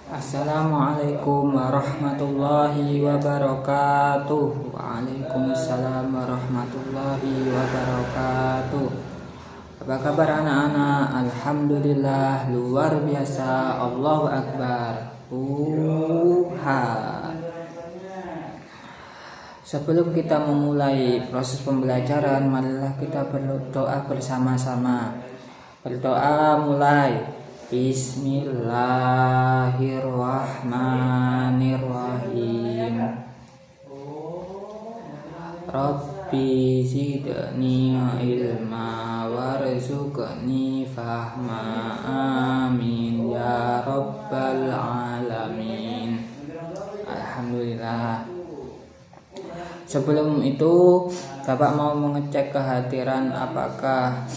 Assalamualaikum warahmatullahi wabarakatuh. Waalaikumsalam warahmatullahi wabarakatuh. Apa kabar anak-anak? Alhamdulillah, luar biasa. Allahu Akbar. Sebelum kita memulai proses pembelajaran, marilah kita berdoa bersama-sama. Berdoa mulai. Bismillahirrahmanirrahim. Rabbi zidni ilma warzuqni fahma. Amin ya rabbal alamin. Alhamdulillah. Sebelum itu, Bapak mau mengecek kehadiran apakah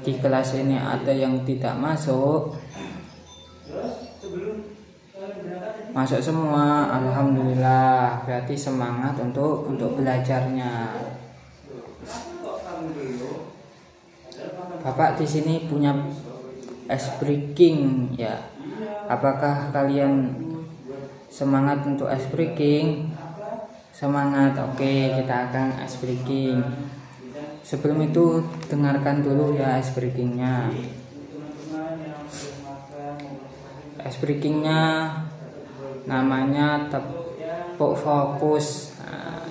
di kelas ini ada yang tidak masuk. Masuk semua, alhamdulillah. Berarti semangat untuk belajarnya. Bapak di sini punya ice breaking ya. Apakah kalian semangat untuk ice breaking? Semangat. Oke, kita akan ice breaking. Sebelum itu dengarkan dulu ya ice breakingnya. Ice breakingnya namanya tepuk fokus.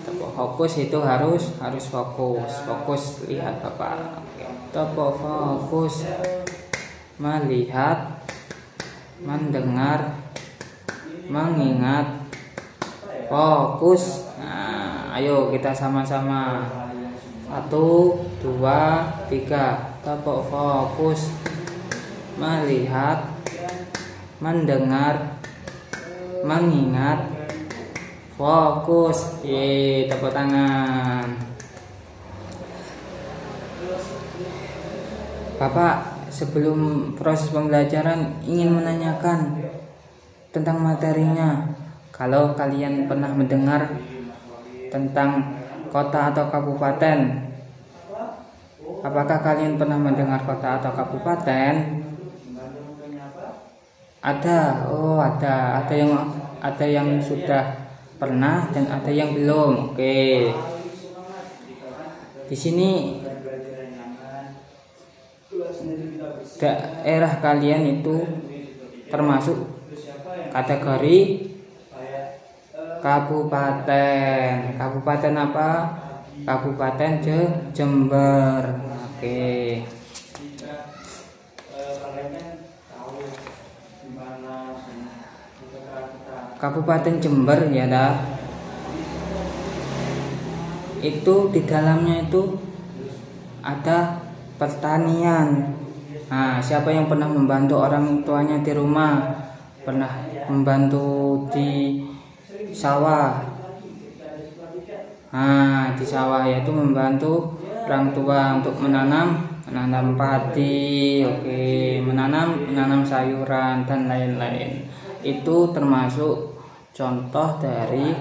Tepuk fokus itu harus fokus lihat Bapak. Tepuk fokus, melihat, mendengar, mengingat, fokus. Ayo kita sama-sama. 1, 2, 3. Tepuk fokus, melihat, mendengar, mengingat, fokus. Tepuk tangan. Bapak sebelum proses pembelajaran ingin menanyakan tentang materinya. Kalau kalian pernah mendengar tentang kota atau kabupaten, apakah kalian pernah mendengar kota atau kabupaten? Ada. Oh, ada yang sudah pernah dan ada yang belum. Oke. Di sini daerah kalian itu termasuk kategori kabupaten. Kabupaten apa? Kabupaten Jember. Oke. Kabupaten Jember ya dah. Itu di dalamnya itu ada pertanian. Nah, siapa yang pernah membantu orang tuanya di rumah? Pernah membantu di sawah. Di sawah yaitu membantu orang tua untuk menanam padi, menanam sayuran dan lain-lain. Itu termasuk contoh dari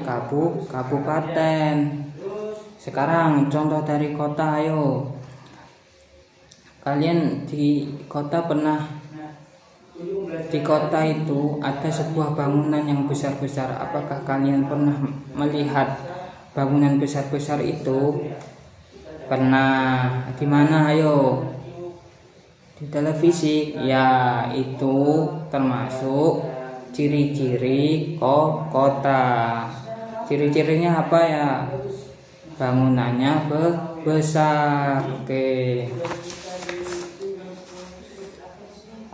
kabupaten. Sekarang contoh dari kota, ayo. Kalian di kota di kota itu ada sebuah bangunan yang besar-besar. Apakah kalian pernah melihat bangunan besar-besar itu? Pernah. Di mana? Ayo. Di televisi. Ya, itu termasuk ciri-ciri kota. Ciri-cirinya apa ya? Bangunannya besar. Oke.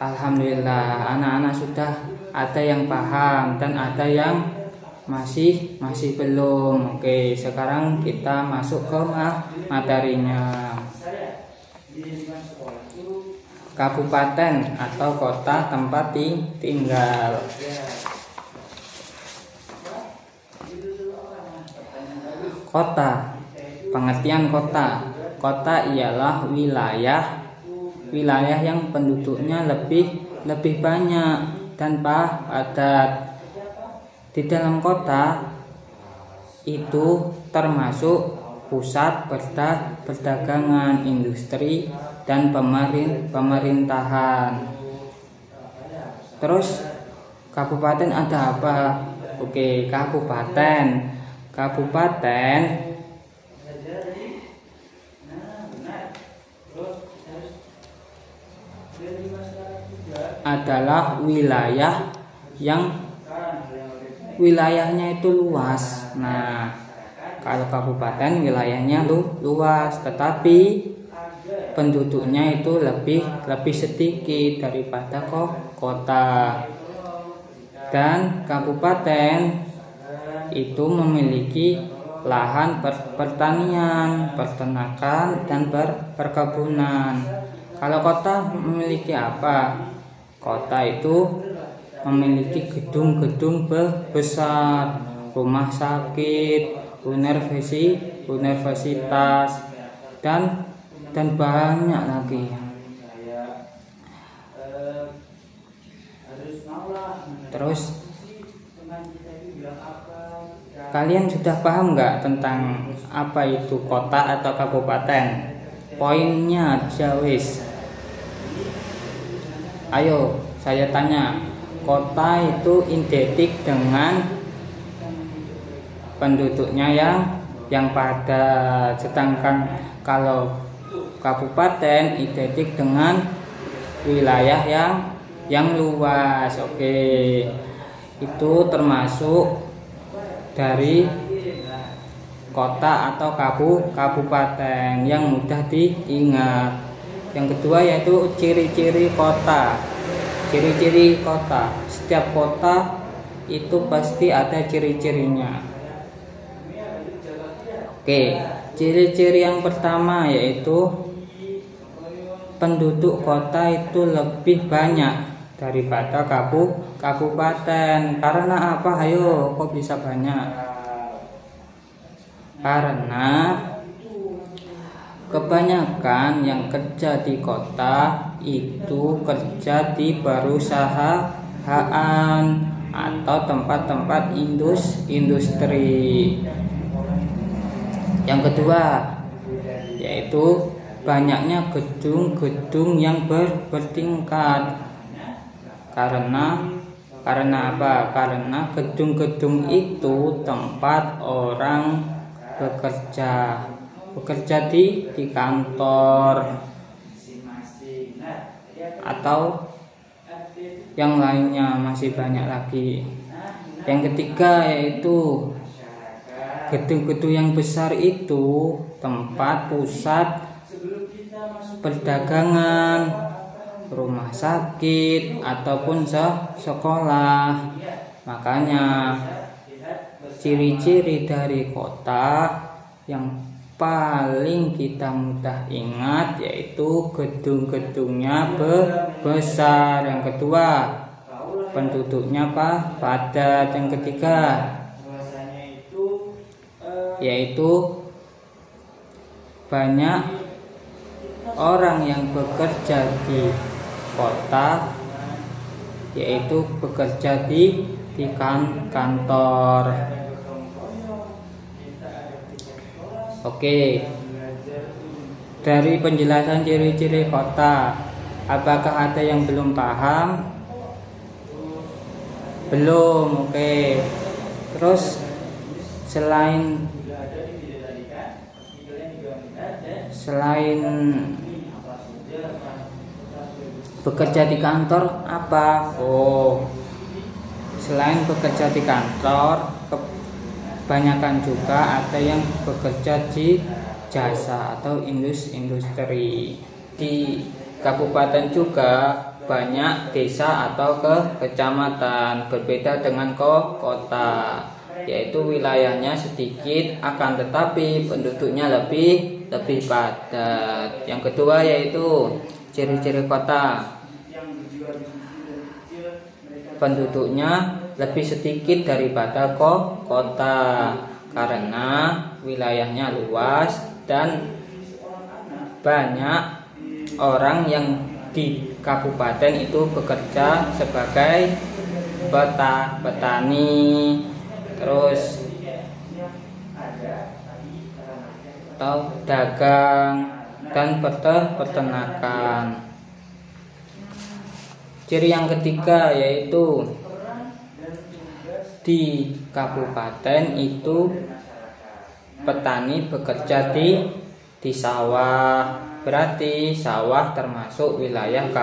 Alhamdulillah, anak-anak sudah ada yang paham dan ada yang masih belum. Oke, sekarang kita masuk ke materinya. Kabupaten atau kota tempat tinggal. Kota. Pengertian kota. Kota ialah wilayah yang penduduknya lebih banyak dan padat. Di dalam kota itu termasuk pusat perdagangan, industri, dan pemerintahan. Terus kabupaten ada apa? Oke, kabupaten adalah wilayah yang wilayahnya itu luas. Nah, kalau kabupaten wilayahnya luas, tetapi penduduknya itu lebih sedikit daripada kota. Dan kabupaten itu memiliki lahan pertanian, peternakan, dan perkebunan. Kalau kota memiliki apa? Kota itu memiliki gedung-gedung besar, rumah sakit, universitas, dan banyak lagi. Terus kalian sudah paham nggak tentang apa itu kota atau kabupaten? Poinnya jawis. Ayo, saya tanya. Kota itu identik dengan penduduknya yang padat, sedangkan kalau kabupaten identik dengan wilayah yang luas. Oke, itu termasuk dari kota atau kabupaten yang mudah diingat. Yang kedua yaitu ciri-ciri kota. Ciri-ciri kota. Setiap kota itu pasti ada ciri-cirinya. Oke, ciri-ciri yang pertama yaitu penduduk kota itu lebih banyak daripada kabupaten. Karena apa? Ayo, kok bisa banyak? Karena kebanyakan yang kerja di kota itu kerja di perusahaan atau tempat-tempat industri. Yang kedua yaitu banyaknya gedung-gedung yang bertingkat. Karena apa? Karena gedung-gedung itu tempat orang bekerja di kantor atau yang lainnya, masih banyak lagi. Yang ketiga yaitu gedung-gedung yang besar itu tempat pusat perdagangan, rumah sakit, ataupun sekolah. Makanya ciri-ciri dari kota yang paling kita mudah ingat yaitu gedung-gedungnya besar. Yang kedua, penduduknya padat. Yang ketiga yaitu banyak orang yang bekerja di kota, yaitu bekerja di kantor. Oke, dari penjelasan ciri-ciri kota, apakah ada yang belum paham? Belum. Oke. Terus selain bekerja di kantor apa? Oh, selain bekerja di kantor, kebanyakan juga ada yang bekerja di jasa atau industri. Di kabupaten juga banyak desa atau kecamatan, berbeda dengan kota, yaitu wilayahnya sedikit akan tetapi penduduknya lebih padat. Yang kedua yaitu ciri-ciri kota, penduduknya lebih sedikit daripada kota karena wilayahnya luas dan banyak orang yang di kabupaten itu bekerja sebagai petani, terus atau dagang dan peternakan. Ciri yang ketiga yaitu di kabupaten itu petani bekerja di sawah. Berarti sawah termasuk wilayah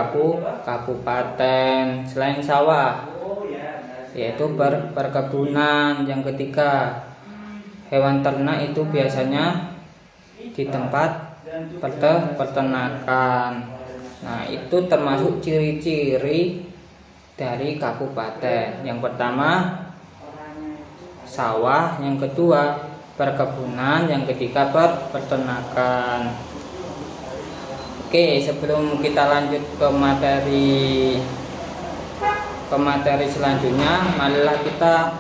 kabupaten. Selain sawah yaitu perkebunan. Yang ketiga, hewan ternak itu biasanya di tempat peternakan. Nah, itu termasuk ciri-ciri dari kabupaten. Yang pertama sawah, yang kedua perkebunan, yang ketiga peternakan. Oke, sebelum kita lanjut ke materi selanjutnya, marilah kita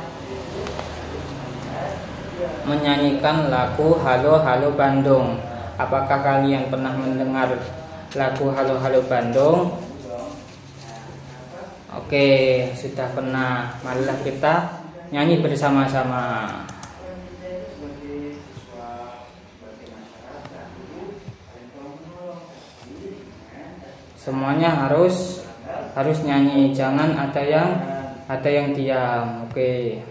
menyanyikan lagu Halo Halo Bandung. Apakah kalian pernah mendengar lagu Halo Halo Bandung? Oke, sudah pernah. Marilah kita nyanyi bersama-sama. Semuanya harus nyanyi, jangan ada yang diam. Oke.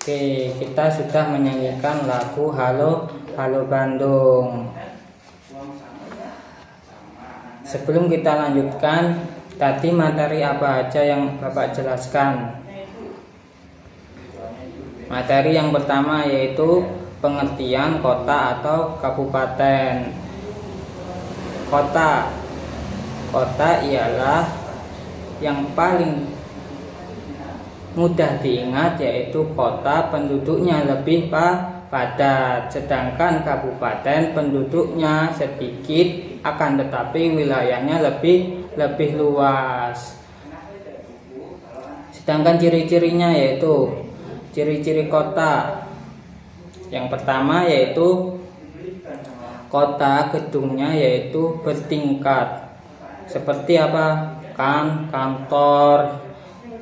Oke, kita sudah menyanyikan lagu Halo Halo Bandung. Sebelum kita lanjutkan, tadi materi apa aja yang Bapak jelaskan? Materi yang pertama yaitu pengertian kota atau kabupaten. Kota ialah yang paling mudah diingat, yaitu kota penduduknya lebih padat, sedangkan kabupaten penduduknya sedikit akan tetapi wilayahnya lebih luas. Sedangkan ciri-cirinya yaitu ciri-ciri kota. Yang pertama yaitu kota gedungnya yaitu bertingkat. Seperti apa? Kantor.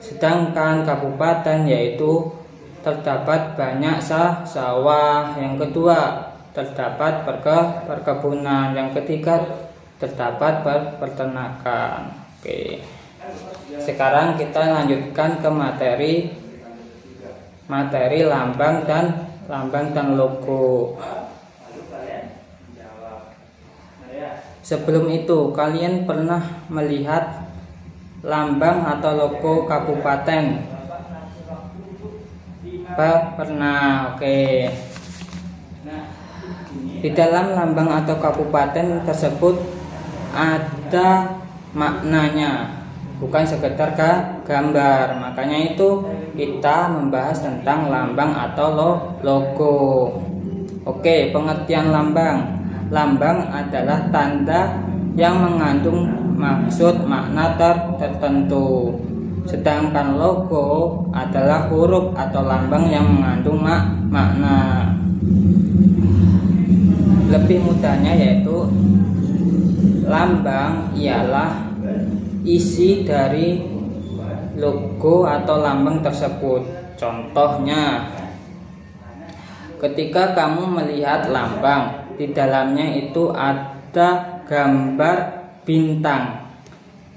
Sedangkan kabupaten yaitu terdapat banyak sawah. Yang kedua terdapat perkebunan. Yang ketiga terdapat peternakan. Oke. Sekarang kita lanjutkan ke materi lambang dan logo. Sebelum itu, kalian pernah melihat lambang atau logo kabupaten? Pernah. Oke. Di dalam lambang atau kabupaten tersebut ada maknanya. bukan sekedar gambar. Makanya itu kita membahas tentang lambang atau logo. Oke, pengertian lambang. Lambang adalah tanda yang mengandung maksud makna tertentu. Sedangkan logo adalah huruf atau lambang yang mengandung makna. Lebih mudahnya yaitu lambang ialah isi dari logo atau lambang tersebut. Contohnya, ketika kamu melihat lambang, di dalamnya itu ada gambar bintang.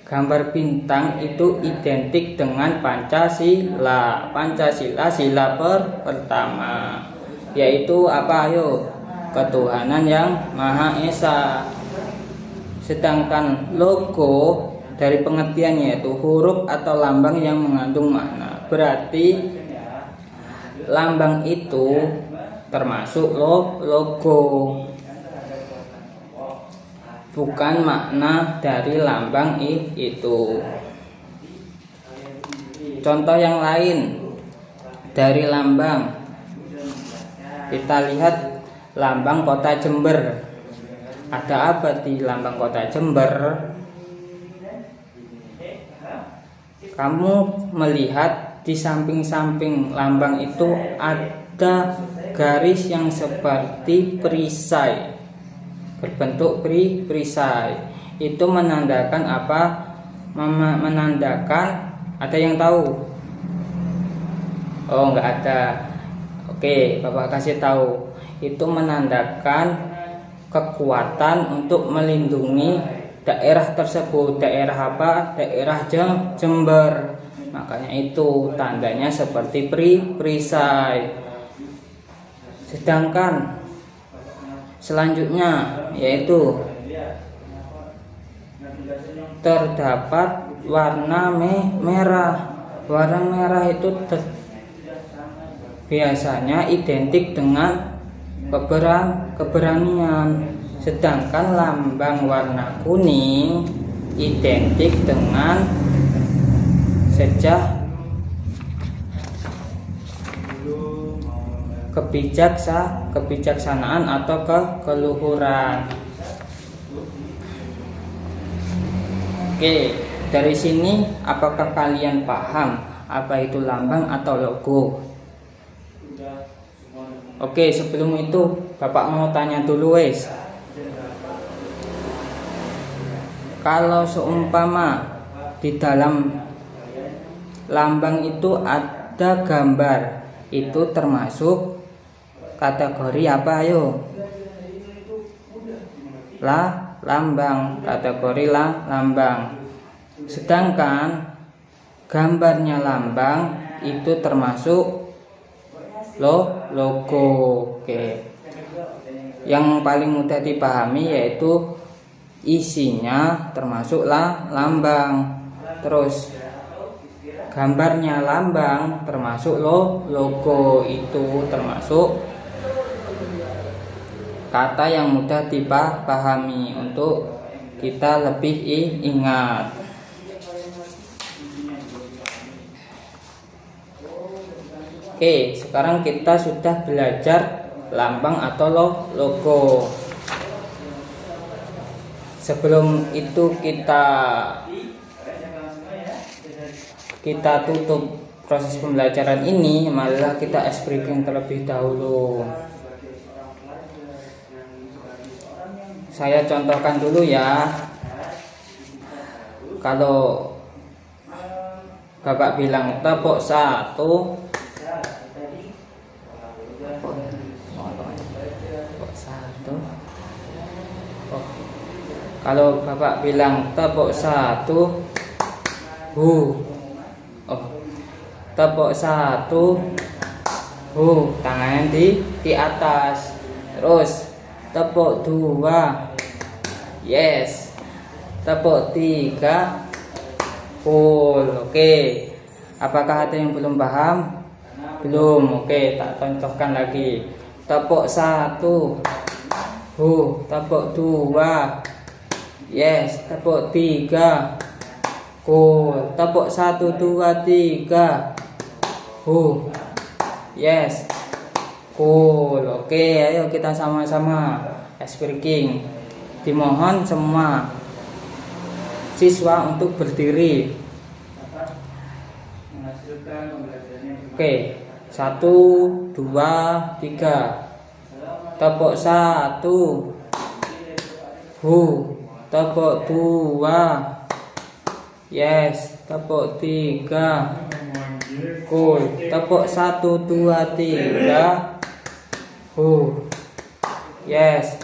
Gambar bintang itu identik dengan Pancasila. Pancasila sila pertama, yaitu apa? Ayo, ketuhanan yang Maha Esa. Sedangkan logo dari pengertiannya yaitu huruf atau lambang yang mengandung makna. Berarti lambang itu termasuk logo, bukan makna dari lambang itu. Contoh yang lain dari lambang, kita lihat lambang kota Jember. Ada apa di lambang kota Jember? Kamu melihat di samping-samping lambang itu ada garis yang seperti perisai, berbentuk perisai. Itu menandakan apa? Menandakan, ada yang tahu? Oh, nggak ada. Oke, Bapak kasih tahu. Itu menandakan kekuatan untuk melindungi daerah tersebut. Daerah apa? Daerah Jember. Makanya itu tandanya seperti perisai. Sedangkan selanjutnya yaitu terdapat warna merah. Warna merah itu biasanya identik dengan keberanian. Sedangkan lambang warna kuning identik dengan kebijaksanaan atau keluhuran. Oke, dari sini apakah kalian paham apa itu lambang atau logo? Oke, sebelum itu Bapak mau tanya dulu wes. Kalau seumpama di dalam lambang itu ada gambar, itu termasuk kategori apa? Ayo. Lambang, kategori lambang. Sedangkan gambarnya lambang itu termasuk logo. Oke. Yang paling mudah dipahami yaitu isinya termasuk lambang. Terus gambarnya lambang termasuk logo, itu termasuk kata yang mudah dipahami untuk kita lebih ingat. Oke, sekarang kita sudah belajar lambang atau logo. Sebelum itu kita tutup proses pembelajaran ini, marilah kita explain terlebih dahulu. Saya contohkan dulu ya. Kalau Bapak bilang tepuk satu, kalau Bapak bilang tepuk satu, tepuk satu, tangan di atas. Terus tepuk dua, yes. Tepuk tiga, full. Oke. Apakah ada yang belum paham? Belum. Oke, tak contohkan lagi. Tepuk satu, tepuk dua, yes. Tepuk tiga, Cool. Tepuk 1 2 3. Who? Yes. Cool. Oke, ayo kita sama-sama ice breaking. Dimohon semua siswa untuk berdiri. Oke, 1 2 3. Tepuk 1. Who? Tepuk 2. Yes. Tepuk 3. Cool. Tepuk 1 2 3. Who? Yes.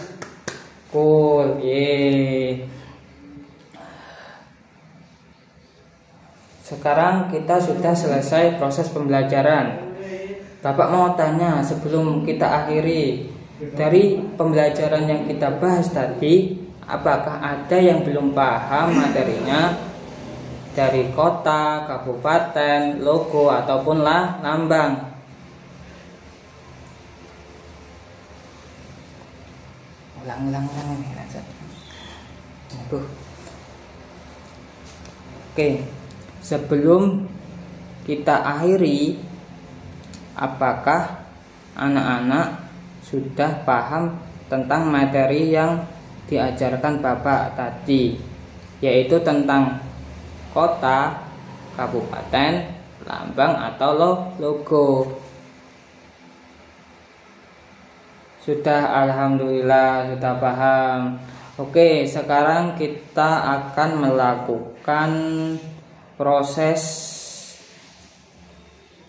Cool. Yeay. Sekarang kita sudah selesai proses pembelajaran. Bapak mau tanya sebelum kita akhiri, dari pembelajaran yang kita bahas tadi, apakah ada yang belum paham materinya dari kota, kabupaten, logo ataupun lambang? Ulang. Oke, sebelum kita akhiri, apakah anak-anak sudah paham tentang materi yang diajarkan Bapak tadi, yaitu tentang kota, kabupaten, lambang atau logo? Sudah, alhamdulillah sudah paham. Oke, sekarang kita akan melakukan proses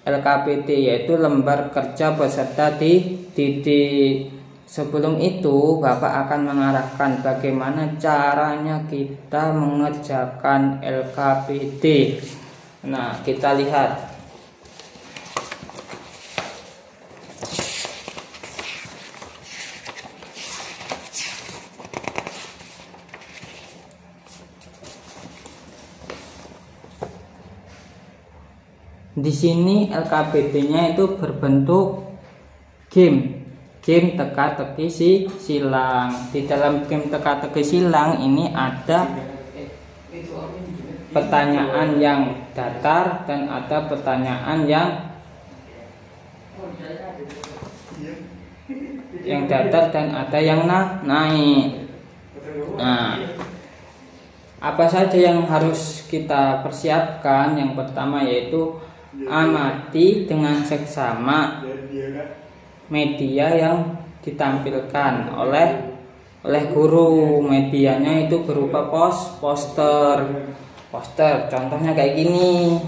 LKPD, yaitu lembar kerja peserta didik. Sebelum itu, Bapak akan mengarahkan bagaimana caranya kita mengerjakan LKPD. Nah, kita lihat. Di sini LKPD-nya itu berbentuk game teka-teki silang. Di dalam game teka-teki silang ini ada pertanyaan yang datar dan ada pertanyaan yang datar dan ada yang naik. Nah, apa saja yang harus kita persiapkan? Yang pertama yaitu amati dengan seksama media yang ditampilkan oleh guru. Medianya itu berupa poster. Contohnya kayak gini.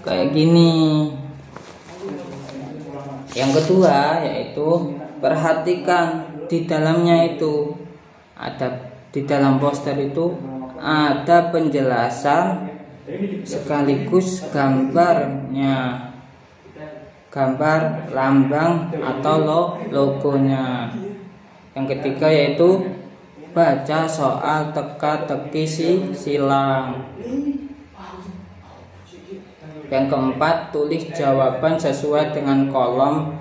Kayak gini. Yang kedua yaitu perhatikan di dalamnya itu di dalam poster itu ada penjelasan sekaligus gambarnya, gambar lambang atau logonya. Yang ketiga yaitu baca soal teka-teki silang. Yang keempat, tulis jawaban sesuai dengan kolom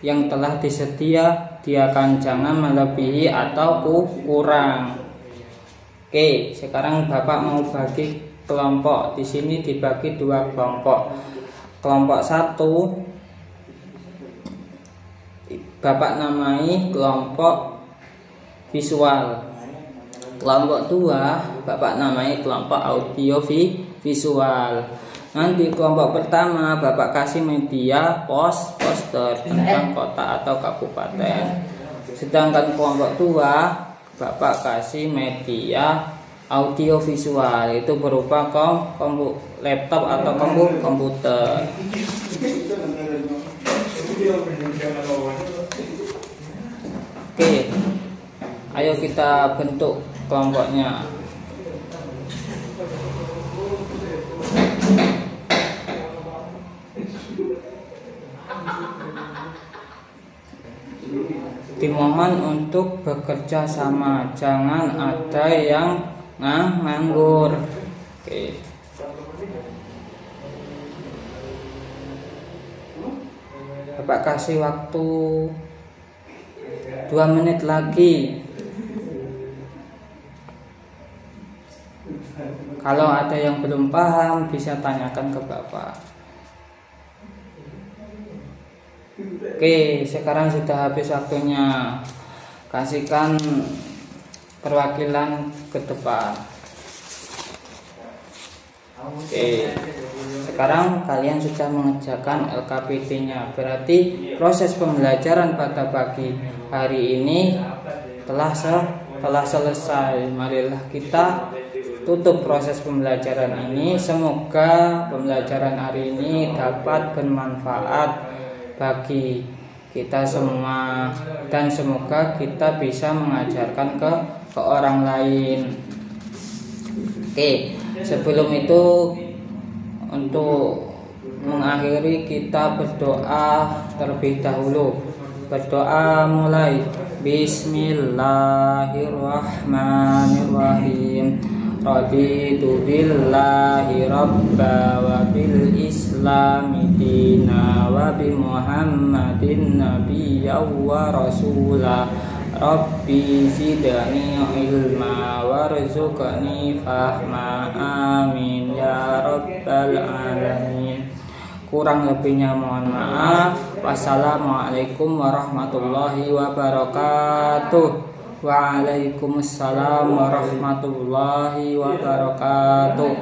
yang telah disediakan, jangan melebihi atau kurang. Oke, sekarang Bapak mau bagi kelompok. Di sini dibagi 2 kelompok. Kelompok 1 Bapak namai kelompok visual. Kelompok 2 Bapak namai kelompok audio visual. Nanti kelompok pertama Bapak kasih media poster tentang kota atau kabupaten. Sedangkan kelompok 2 Bapak kasih media audio visual, itu berupa laptop atau komputer. Oke, ayo kita bentuk kelompoknya. Dimohon untuk bekerja sama, jangan ada yang nganggur. Oke. Bapak kasih waktu 2 menit lagi. Kalau ada yang belum paham bisa tanyakan ke Bapak. Oke, sekarang sudah habis waktunya. Kasihkan perwakilan ke depan. Oke, sekarang kalian sudah mengerjakan LKPD-nya. Berarti proses pembelajaran pada pagi hari ini telah selesai. Marilah kita tutup proses pembelajaran ini. Semoga pembelajaran hari ini dapat bermanfaat bagi kita semua, dan semoga kita bisa mengajarkan ke orang lain. Oke, sebelum itu untuk mengakhiri kita berdoa terlebih dahulu. Berdoa mulai. Bismillahirrahmanirrahim. Raditu billahi rabba wa bil islami dina wa bi muhammadin nabiyya wa rasula. Rabbi zidni ilma warzuqni fahma, amin ya rabbal alamin. Kurang lebihnya mohon maaf. Wassalamualaikum warahmatullahi wabarakatuh. Waalaikumsalam warahmatullahi wabarakatuh.